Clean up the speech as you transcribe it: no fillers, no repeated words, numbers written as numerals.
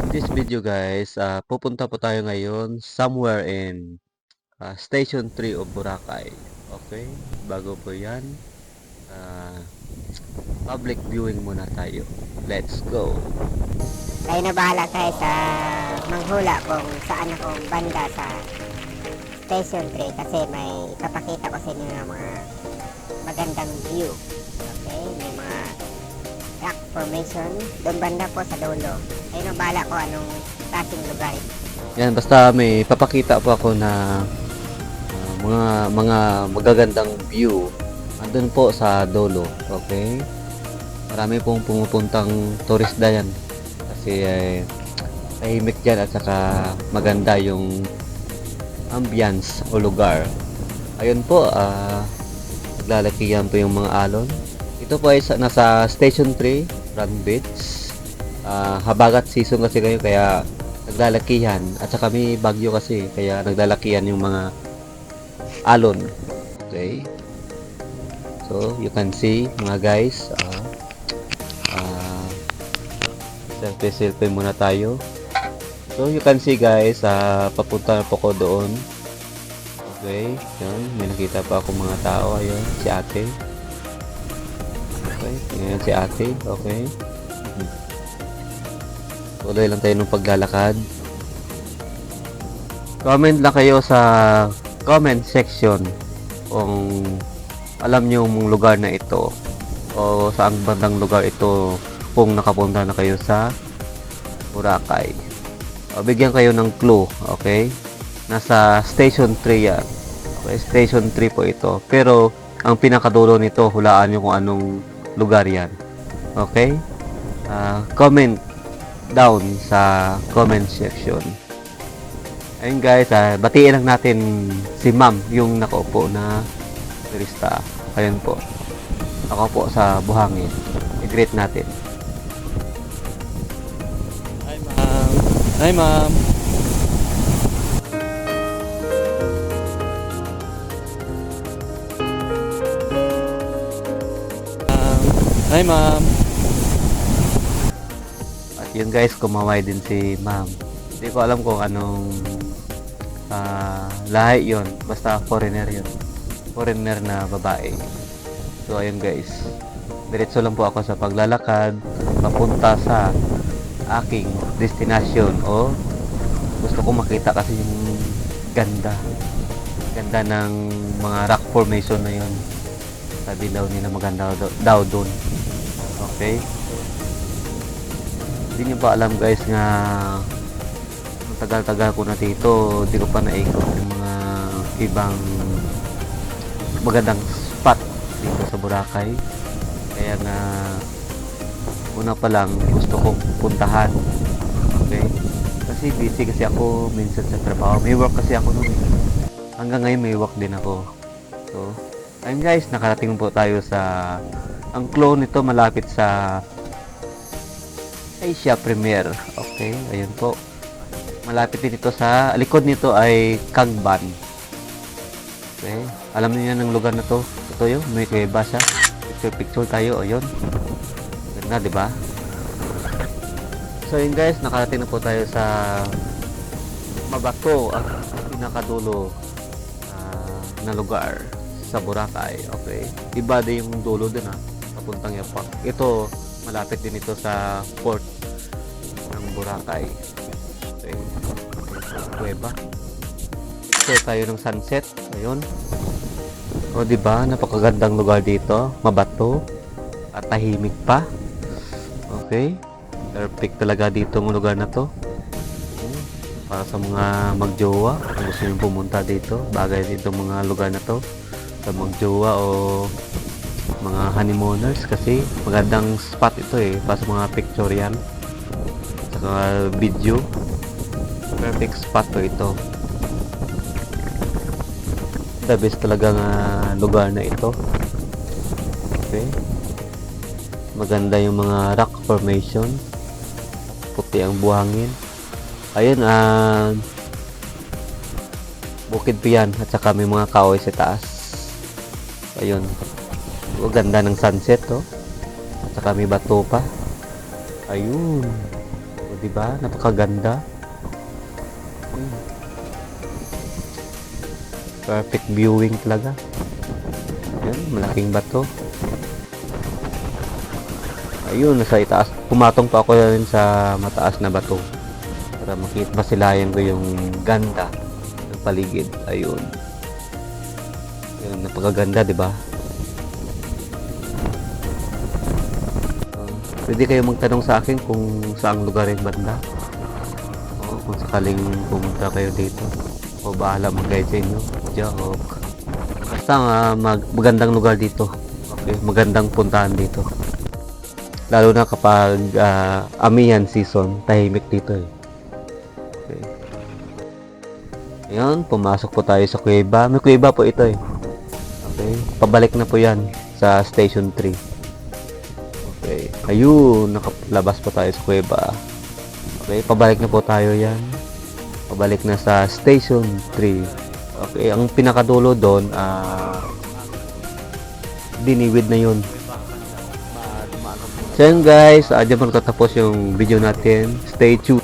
This video guys, pupunta po tayo ngayon somewhere in Station 3 of Boracay. Okay? Bago po yan, ah, public viewing muna tayo. Let's go! Kayo na bahala guys sa manghula kung saan akong banda sa Station 3 kasi may papakita ko sa inyo ng mga magandang view. Okay, may mga rock formation. Doon banda po sa dulo. Kayo na bahala kung anong klaseng lugar. Yan, basta may papakita po ako na mga magagandang view. Andun po sa dulo. Okay? Marami pong pumupuntang tourist dyan. Kasi tahimik dyan at saka maganda yung ambience o lugar. Ayun po, naglalakihan po yung mga alon. Ito po ay nasa Station 3, Front Beach. Habagat season kasi kayo kaya naglalakihan. At saka may bagyo kasi kaya naglalakihan yung mga alon. Okay. So, you can see mga guys. Selfie muna tayo. So, you can see guys, papunta na po ko doon. Okay, yan. May nakita pa ako mga tao. Ayun, si ate. Okay, yan si ate. Okay. Tuloy lang tayo ng paglalakad. Comment lang kayo sa comment section kung alam nyo yung lugar na ito o saang bandang lugar ito kung nakapunta na kayo sa Boracay. Bigyan kayo ng clue, okay? Nasa Station 3 yan. Okay, Station 3 po ito. Pero, ang pinakadulo nito, hulaan nyo kung anong lugar yan. Okay? Comment down sa comment section. Ayun guys, batiin lang natin si ma'am, yung nakaupo na turista. Ayun po. Ako po sa buhangin. I-greet natin. Hi ma'am. Hi ma'am. Hi ma'am. At yun guys, kumaway din si ma'am. Hindi ko alam kung anong lahi yun. Basta foreigner yun. Foreigner na babae. So ayun guys. Diretso lang po ako sa paglalakad papunta sa aking destination o gusto ko makita kasi yung ganda ng mga rock formation na yun. Sabi daw nila maganda daw doon. Okay, hindi nyo ba alam guys nga tagal-tagal ko na dito, hindi ko pa naikot yung mga ibang magandang spot dito sa Boracay. Kaya nga una pa lang gusto kong puntahan. Okay? Kasi busy kasi ako minsan sa trabaho. May work kasi ako noon. Hanggang ngayon may work din ako. So, ayun guys, nakarating po tayo sa ang clone nito malapit sa Asia Premier. Okay, ayun po. Malapit din ito sa likod nito ay Cagban. Okay, alam niyo ng lugar na to. Ito yun, may kuweba siya. Picture tayo, ayun. Ganda, di ba? So yun guys, nakarating na po tayo sa Mabato, ang pinakadulo na lugar sa Boracay. Okay, iba din yung dulo din papuntang Yapak. Ito, malapit din ito sa port ng Boracay. Okay, kuweba. Picture tayo ng sunset. Ayun. O di ba, napakagandang lugar dito, Mabato at tahimik pa. Okay? Perfect talaga dito ng lugar na to. Para sa mga magjowa, kung gusto nyo pumunta dito, bagay dito mga lugar na to sa magjowa o mga honeymooners kasi magandang spot ito para sa mga picture yan saka video. Perfect spot to ito. The best talaga lugar na ito. Okay, maganda yung mga rock formation, puti ang buhangin. Ayun, bukid pa yan at saka may mga kahoy sa taas. Ayun, ganda ng sunset at saka may bato pa. Ayun, di ba? Napakaganda. Perfect viewing talaga. Yan, malaking bato. Ayun, nasa itaas. Pumatong pa ako rin sa mataas na bato para makita, masilayan ko yung ganda ng paligid. Ayun. Ayun, napakaganda, di ba? Pwede kayo magtanong sa akin kung saang lugar yung banda. Oo, kung sakaling pumunta kayo dito. O bahala mag-guide sa inyo. Joke. Basta magandang lugar dito. Okay, magandang puntahan dito. Lalo na kapag amihan season, tahimik dito eh. Okay. Ayun, pumasok po tayo sa kuweba. May kuweba po ito eh. Okay, pabalik na po yan sa Station 3. Okay, ayun, nakalabas po tayo sa kuweba. Okay, pabalik na po tayo yan. Pabalik na sa Station 3. Okay, ang pinakadulo doon, diniwid na yun. So yun guys, dyan po natatapos yung video natin. Stay tuned.